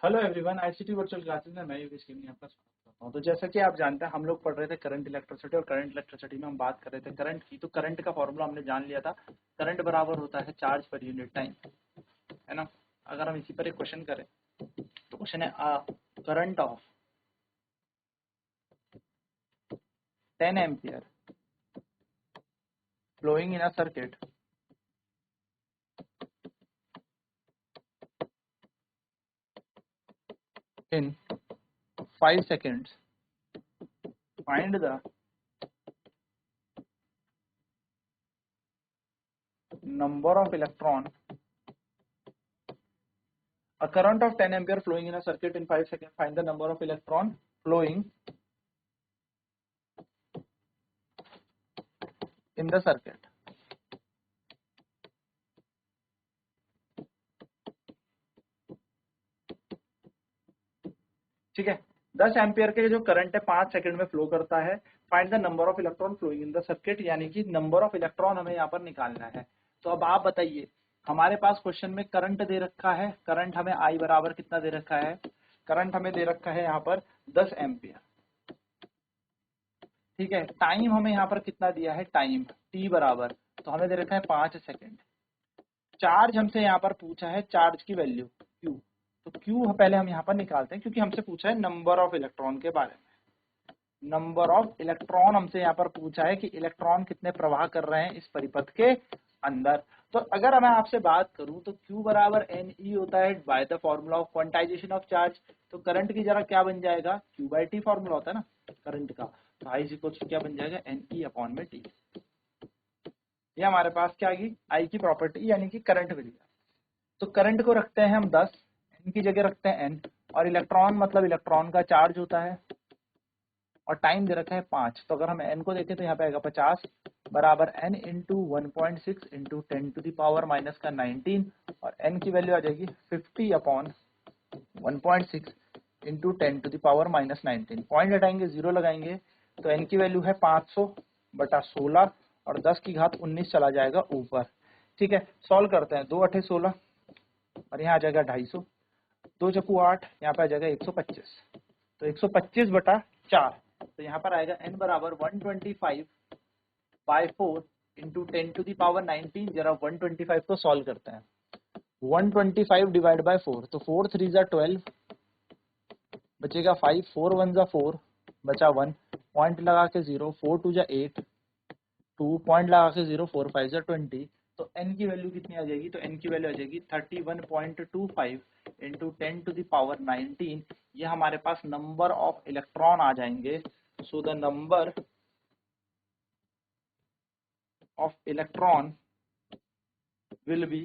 Hello everyone, ICT virtual classes में मैं योगेश किमनी आपका स्वागत करता हूं। तो जैसा कि आप जानते हैं, हम लोग पढ़ रहे थे करंट इलेक्ट्रिसिटी और करंट इलेक्ट्रिसिटी में हम बात कर रहे थे करंट की। तो करंट का फॉर्मूला हमने जान लिया था। करंट बराबर होता है चार्ज पर यूनिट टाइम, है ना। अगर हम इसी पर एक क्वेश्चन करें तो क्वेश्चन है current of 10 ampere flowing in a circuit in 5 seconds, find the number of electron. A current of 10 ampere flowing in a circuit in 5 seconds, find the number of electron flowing in the circuit. ठीक है, 10 ampere के जो current है 5 second में flow करता है। Find the number of electron flowing in the circuit, यानी कि नंबर ऑफ इलेक्ट्रॉन हमें यहाँ पर निकालना है। तो अब आप बताइए, हमारे पास क्वेश्चन में करंट दे रखा है। करंट हमें आई बराबर कितना दे रखा है? करंट हमें दे रखा है यहाँ पर 10 एम्पियर। ठीक है, टाइम हमें यहाँ पर कितना दिया है? टाइम टी बराबर, तो हमें दे रखा है 5 सेकेंड। चार्ज हमसे यहाँ पर पूछा है, चार्ज की वैल्यू क्यू। तो क्यू पहले हम यहाँ पर निकालते हैं, क्योंकि हमसे पूछा है नंबर ऑफ इलेक्ट्रॉन के बारे में। नंबर ऑफ इलेक्ट्रॉन हमसे यहाँ पर पूछा है कि इलेक्ट्रॉन कितने प्रवाह कर रहे हैं इस परिपथ के अंदर। तो अगर मैं आपसे बात करूं तो Q बराबर NE होता है by the formula of quantization of charge. तो करंट की जरा क्या बन जाएगा? Q/T फॉर्मूला होता है ना करंट का। तो I इक्वल्स क्या बन जाएगा? NE अपॉन में T। ये हमारे पास क्या आ गई? I की प्रॉपर्टी, यानी कि करंट मिल गया। तो करंट को रखते हैं हम 10, N की जगह रखते हैं N, और इलेक्ट्रॉन मतलब इलेक्ट्रॉन का चार्ज होता है, और टाइम दे रखा है 5। तो अगर हम n को देखें तो यहाँ पे आएगा 50 बराबर n into 1.6 into 10 to the power minus का 19, और n की वैल्यू आ जाएगी 50 upon 1.6 into 10 to the power minus 19। Point हटाएंगे, जीरो लगाएंगे, तो n की वैल्यू है 500 बटा 16, और 10 की घात 19 चला जाएगा ऊपर। ठीक है, सॉल्व करते हैं। 2 8 16, और यहाँ आ जाएगा 250, 2 चकू 8, यहाँ पे आ जाएगा 125। तो 125 बटा 4, तो यहाँ पर आएगा n बराबर 125 by 4 into 10 to the power 19। जरा 125 को सॉल्व करते हैं। 125 डिवाइड बाय 4, तो 4 3 जा 12, बचेगा 5, 4 1 जा 4, बचा 1, पॉइंट लगा के 0, 4 2 जा 8, 2 पॉइंट लगा के 0, 4 5 जा 20। तो n की वैल्यू कितनी आ जाएगी? तो n की वैल्यू आ जाएगी 31.25 इंटू 10 टू द पावर 19। ये हमारे पास नंबर ऑफ इलेक्ट्रॉन आ जाएंगे। So the number of electron will be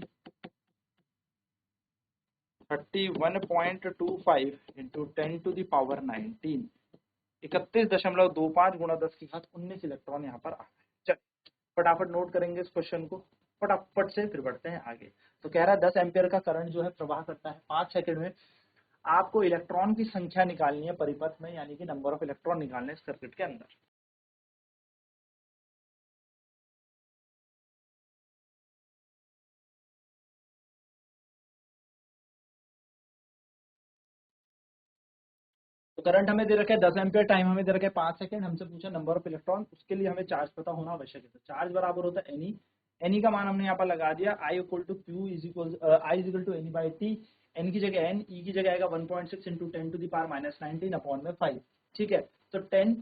31.25 into 10 to the power 19। 31.25 गुणा 10 की घात 19 इलेक्ट्रॉन यहाँ पर आ गए। चलिए फटाफट नोट करेंगे इस क्वेश्चन को, फटाफट से फिर बढ़ते हैं आगे। तो कह रहा है 10 एम्पियर का करंट जो है प्रवाह करता है 5 सेकंड में। आपको इलेक्ट्रॉन की संख्या निकालनी है परिपथ में, यानी कि नंबर ऑफ इलेक्ट्रॉन निकालने इस सर्किट के अंदर। तो करंट हमें दे रखे 10 एम्पियर, टाइम हमें दे रखे 5 सेकंड, हमसे पूछा नंबर ऑफ इलेक्ट्रॉन। उसके लिए हमें चार्ज पता होना आवश्यक है। तो चार्ज बराबर होता है एनी, एनी का मान हमने यहाँ पर लगा दिया। I equal to Q is equal I is equal to N E by T. N की जगह एन, ई की जगह आएगा 1.6 into 10 to the power minus 19 upon में 5। ठीक है, तो 10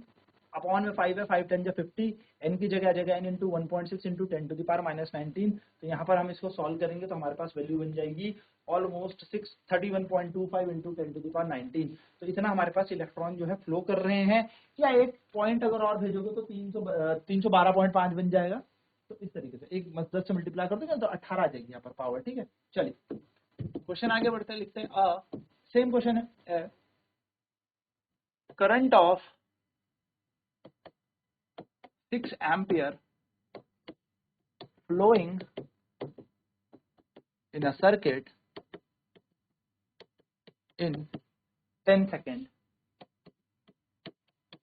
अपॉन में 5 है, 5 10 जा 50। एन की जगह आ जाएगा N into 1.6 into 10 to the power minus 19। तो यहाँ पर हम इसको सॉल्व करेंगे तो हमारे पास वैल्यू बन जाएगी almost 31.25 into 10 to the power 19। तो इतना हमारे पास इलेक्ट्रॉन जो है फ्लो कर रहे हैं। या एक पॉइंट अगर और भेजोगे तो 312.5 बन जाएगा। तो इस तरीके से एक 10 से मल्टीप्लाई कर देंगे तो 18 आ जाएगी यहाँ पर पावर। ठीक है, चलिए क्वेश्चन आगे बढ़ते हैं, लिखते हैं सेम क्वेश्चन है। Current of 6 ampere flowing in a circuit in 10 seconds.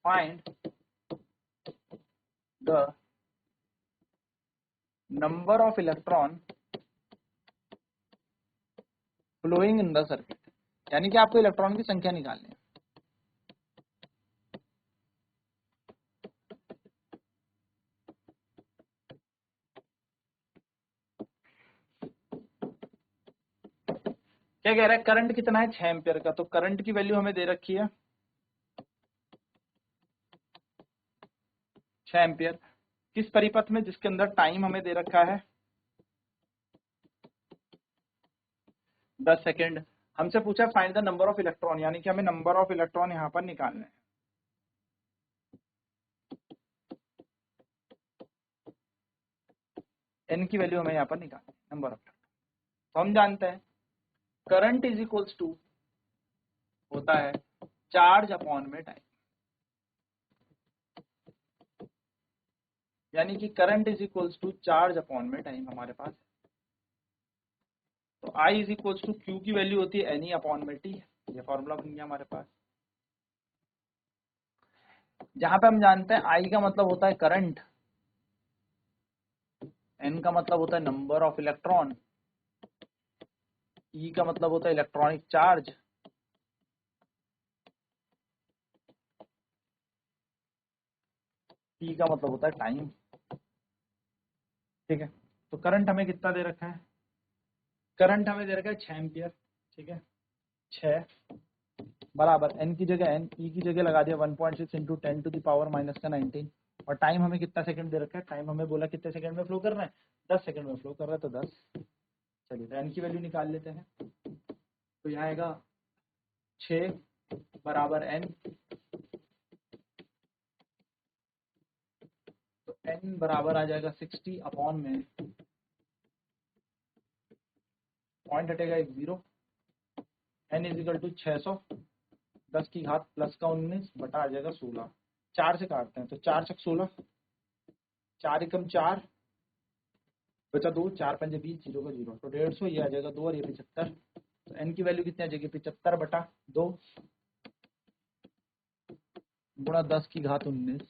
Find the number of electron flowing in the circuit. यानी कि आपको इलेक्ट्रॉन की संख्या निकालनी है। क्या कह रहा है, करंट कितना है 6 एम्पियर का, तो करंट की वैल्यू हमें दे रखी है 6 एम्पियर। किस परिपथ में, जिसके अंदर टाइम हमें दे रखा है 10 सेकेंड। हमसे पूछा find the number of electron, यानी कि हमें नंबर ऑफ इलेक्ट्रॉन यहाँ पर निकालने हैं। एन की वैल्यू हमें यहाँ पर निकालनी है, नंबर ऑफ इलेक्ट्रॉन। तो हम जानते हैं करंट इज इक्वल्स टू होता है चार्ज अपॉन में टाइम, यानी कि current is equals to charge upon में टाइम हमारे पास है। तो I is equals to Q की वैल्यू होती है एन ई अपॉन में टी, ये फॉर्मूला बन गया हमारे पास। जहां पे हम जानते हैं I का मतलब होता है करंट, N का मतलब होता है नंबर ऑफ इलेक्ट्रॉन, E का मतलब होता है इलेक्ट्रॉनिक चार्ज, T का मतलब होता है टाइम। ठीक है, तो करंट हमें कितना दे रखा है, करंट हमें दे रखा है 6 एम्पियर। ठीक है, 6 बराबर एन की जगह एन, ई की जगह लगा दिया 1.6 into 10 to the power minus का 19, और टाइम हमें कितना सेकंड दे रखा है, टाइम हमें बोला कितने सेकंड में फ्लो कर रहा है, 10 सेकंड में फ्लो कर रहा है, तो 10। चलिए, तो एन की वैल्यू निकाल लेते हैं। तो यहाँ आएगा 6 बराबर एन, तो एन बराबर आ जाएगा 60 अपॉन में, पॉइंट हटेगा एक 0, एन इज इक्वल टू 600, 10 की घात प्लस का 19 बटा आ जाएगा 16। 4 से काटते हैं तो 4 छक 16, 4 एकम 4 बचा 2, 4 पंजे 20, 0 का 0, तो 150, ये आ जाएगा 2 और ये 75। तो एन की वैल्यू कितनी आ जाएगी 75 बटा 2 गुणा 10 की घात 19,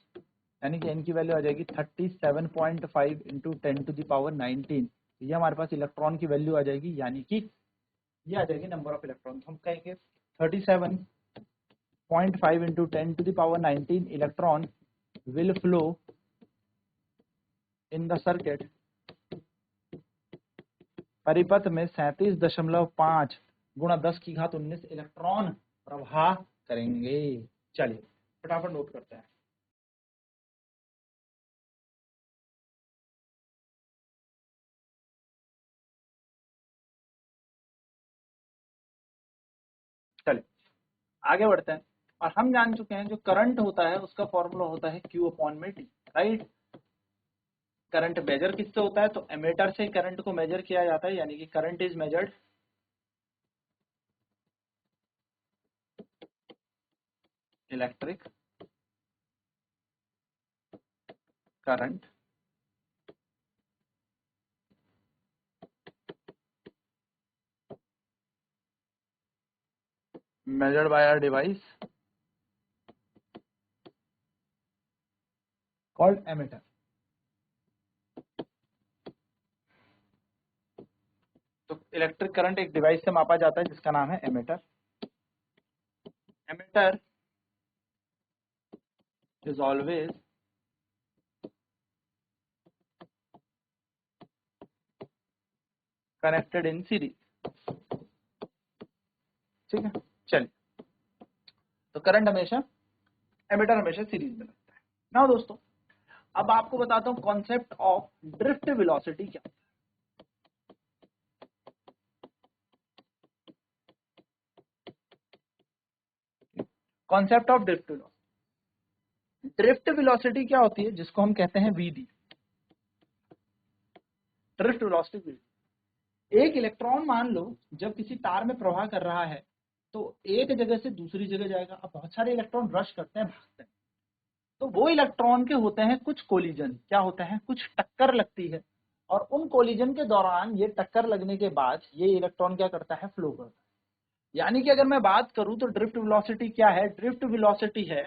यानी कि एन की वैल्यू आ जाएगी 37.5 इंटू 10 टू द पावर 19। ये हमारे पास इलेक्ट्रॉन की वैल्यू आ जाएगी, यानी कि ये आ जाएगी नंबर ऑफ इलेक्ट्रॉन। तो हम कहेंगे 37.5 into 10 to the power 19 electron will flow in the circuit, परिपथ में 37.5 गुणा 10 की घात 19 इलेक्ट्रॉन प्रवाह करेंगे। चलिए फटाफट नोट करते हैं। चलिए आगे बढ़ते हैं, और हम जान चुके हैं जो करंट होता है उसका फॉर्मूला होता है Q अपॉन में टी, राइट। करंट मेजर किससे होता है, तो एमीटर से करंट को मेजर किया जाता है, यानी कि current is measured electric current measured by a device called ammeter। तो इलेक्ट्रिक करंट एक डिवाइस से मापा जाता है जिसका नाम है ammeter. Ammeter is always connected in series. ठीक है, चलिए, तो करंट हमेशा, एमीटर हमेशा सीरीज में लगता है ना दोस्तों। अब आपको बताता हूं कॉन्सेप्ट ऑफ ड्रिफ्ट वेलोसिटी क्या। Concept of drift velocity, drift velocity क्या होती है, जिसको हम कहते हैं वीडी, ड्रिफ्ट वेलोसिटी। एक इलेक्ट्रॉन मान लो जब किसी तार में प्रवाह कर रहा है तो एक जगह से दूसरी जगह जाएगा। अब बहुत सारे इलेक्ट्रॉन रश करते हैं, भागते हैं, तो वो इलेक्ट्रॉन के होते हैं कुछ कोलिजन, क्या होता है, कुछ टक्कर लगती है, और उन कोलिजन के दौरान ये टक्कर लगने के बाद ये इलेक्ट्रॉन क्या करता है, फ्लो करता है। यानी कि अगर मैं बात करूं तो ड्रिफ्ट वेलोसिटी क्या है, ड्रिफ्ट वेलोसिटी है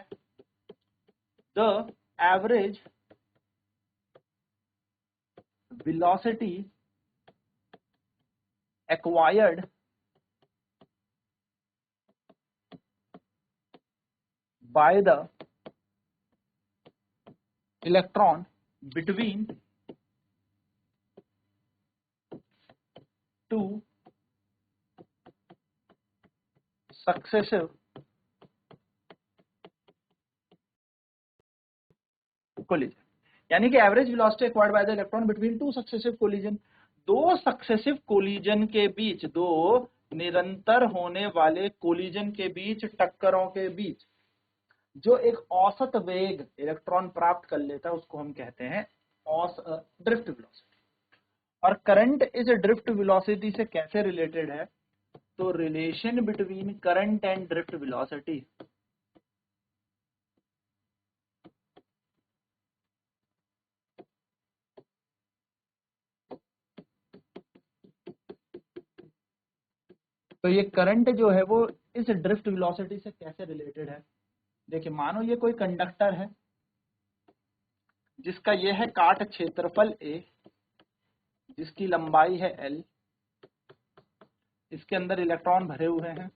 the average velocity acquired by the electron between two successive collision, यानी कि average velocity acquired by the electron between two successive collision, दो सक्सेसिव कोलिजन के बीच, दो निरंतर होने वाले कोलिजन के बीच, टक्करों के बीच जो एक औसत वेग इलेक्ट्रॉन प्राप्त कर लेता है उसको हम कहते हैं ड्रिफ्ट वेलोसिटी। और करंट इस ड्रिफ्ट वेलोसिटी से कैसे रिलेटेड है, तो relation between current and drift velocity तो ये करंट जो है वो इस ड्रिफ्ट वेलोसिटी से कैसे रिलेटेड है। देखिए मानो ये कोई कंडक्टर है जिसका ये है काट क्षेत्रफल A, जिसकी लंबाई है L, इसके अंदर इलेक्ट्रॉन भरे हुए हैं,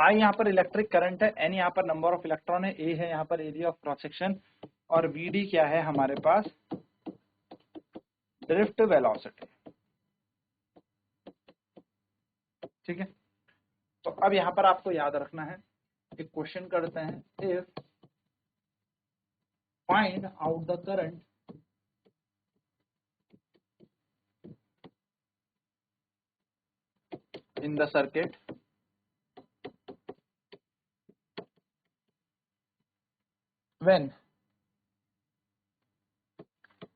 I यहाँ पर इलेक्ट्रिक करंट है, N यहाँ पर नंबर ऑफ इलेक्ट्रॉन है, A है यहाँ पर एरिया ऑफ क्रॉस सेक्शन, और VD क्या है हमारे पास, ड्रिफ्ट वेलोसिटी। ठीक है, तो अब यहाँ पर आपको याद रखना है, एक क्वेश्चन करते हैं, if find out the current in the circuit when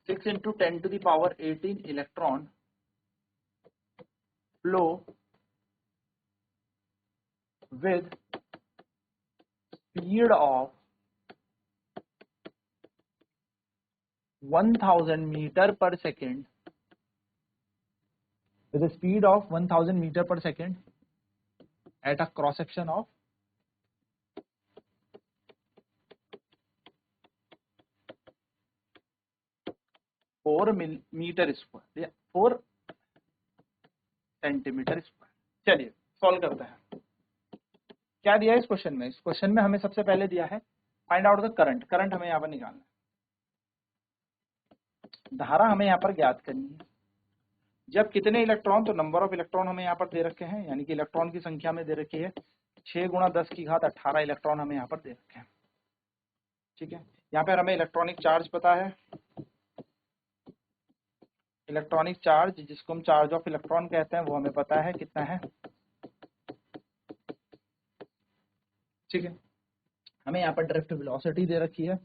6 into 10 to the power 18 electron flow with speed of 1000 meter per second, with a speed of 1000 meter per second at a cross section of 4 metre square या 4 centimetre square. चलिए solve करते हैं। क्या दिया है इस question में, इस क्वेश्चन में हमें सबसे पहले दिया है find out the current, current हमें यहाँ पर निकालना है, धारा हमें यहाँ पर ज्ञात करनी है। जब कितने इलेक्ट्रॉन, तो नंबर ऑफ इलेक्ट्रॉन हमें यहाँ पर दे रखे हैं, यानी कि इलेक्ट्रॉन की संख्या में दे रखी है 6 गुणा 10 की घात 18 इलेक्ट्रॉन हमें यहाँ पर दे रखे हैं। ठीक है, यहाँ पर हमें इलेक्ट्रॉनिक चार्ज पता है, इलेक्ट्रॉनिक चार्ज जिसको हम चार्ज ऑफ इलेक्ट्रॉन कहते हैं वो हमें पता है कितना है। ठीक है, हमें यहाँ पर ड्रिफ्ट वेलोसिटी दे रखी है,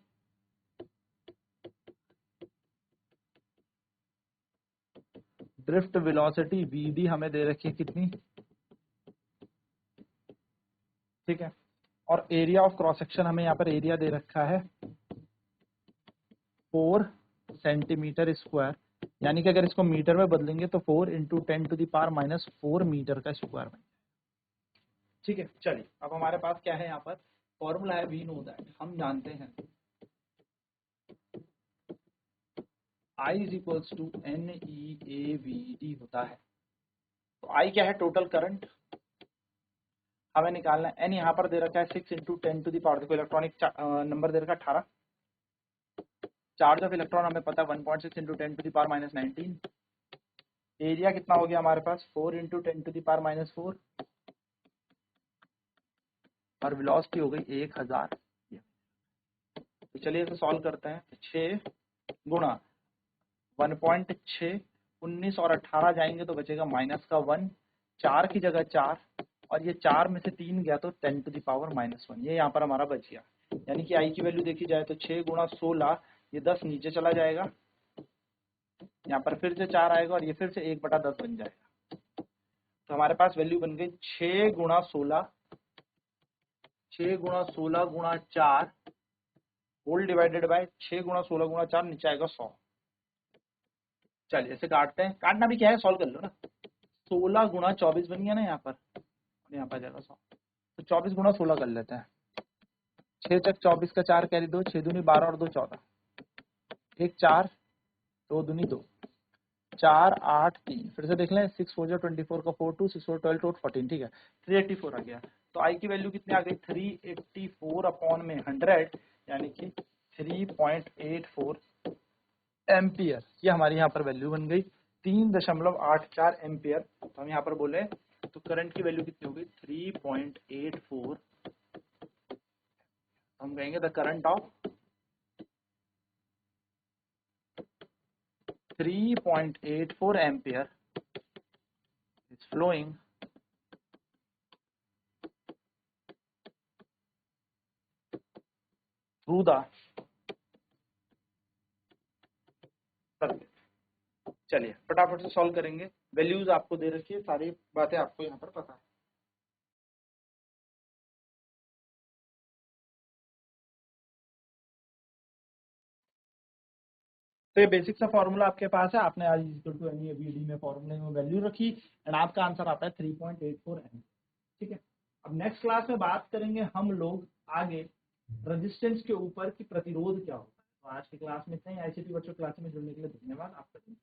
ड्रिफ्ट वेलोसिटी vd हमें दे रखी है कितनी। ठीक है, और एरिया ऑफ क्रॉस सेक्शन हमें यहाँ पर एरिया दे रखा है 4 सेंटीमीटर स्क्वायर, यानी कि अगर इसको मीटर में बदलेंगे तो 4 into 10 to the power -4 metre का स्क्वायर बन। ठीक है, चलिए अब हमारे पास क्या है, यहाँ पर फॉर्मूला है, वी नो दैट, हम जानते हैं I is equals to NEAVD होता है। तो I क्या है, टोटल करंट हमें निकालना है, N यहाँ पर दे रखा है 6 इंटू 10 टू दी पावर, देखो इलेक्ट्रॉनिक नंबर दे रखा है 18, चार्ज ऑफ इलेक्ट्रॉन हमें पता है 1.6 into 10 to the power -19, area कितना हो गया हमारे पास 4 इंटू 10 टू दी पावर -4, और वेलोसिटी हो गई 1000। तो चलिए इसे सॉल्व करते हैं, 6 गुणा 1.6, 19 और 18 जाएंगे तो बचेगा -1, 4 की जगह 4, और ये 4 में से 3 गया तो 10 टू द पावर -1, ये यहाँ पर हमारा बच गया। यानी कि आई की वैल्यू देखी जाए तो 6 गुणा 16, ये 10 नीचे चला जाएगा, यहाँ पर फिर से 4 आएगा और ये फिर से 1/10 बन जाएगा। तो हमारे पास वैल्यू बन गई 6 गुणा 16, 6 गुणा 16 गुणा 4 होल डिवाइडेड बाय 6 गुणा 16 गुणा 4, नीचे आएगा 100। चलिए इसे काटते हैं, काटना भी क्या है, सॉल्व कर लो ना। 16 गुणा 24 बन गया ना यहाँ पर, और यहाँ पर जाएगा 100, तो 24 गुणा 16 कर लेते हैं, 6 तक 24 का 4 कैरी 2, 6 दूनी 12 और 2 14, 1 4, 2 दूनी 2, 4 8 3, फिर से देख लें 6 4 24 का 4 2 6 4 12 2 14, ठीक है 384 आ गया। तो आई की वैल्यू कितनी आ गई 384 अपॉन में 100, यानी कि 3.84 एम्पियर। ये हमारी यहाँ पर वैल्यू बन गई 3.84 एम्पियर। तो हम यहाँ पर बोले तो करंट की वैल्यू कितनी होगी 3.84, हम कहेंगे the current of 3.84 ampere is flowing through the circuit. चलिए फटाफट से सॉल्व करेंगे, वैल्यूज आपको दे रखी है, सारी बातें आपको यहाँ पर पता है। तो ये बेसिक सा फॉर्मूला आपके पास है, आपने आज इक्वल टू एन डी में फॉर्मूले में वैल्यू रखी एंड आपका आंसर आता है 3.84 एम। ठीक है, अब नेक्स्ट क्लास में बात करेंगे हम लोग आगे रेजिस्टेंस के ऊपर की प्रतिरोध क्या होता है। तो आज की क्लास में इतना ही। आईसीटी बच्चों क्लास में जुड़ने के लिए धन्यवाद आपका।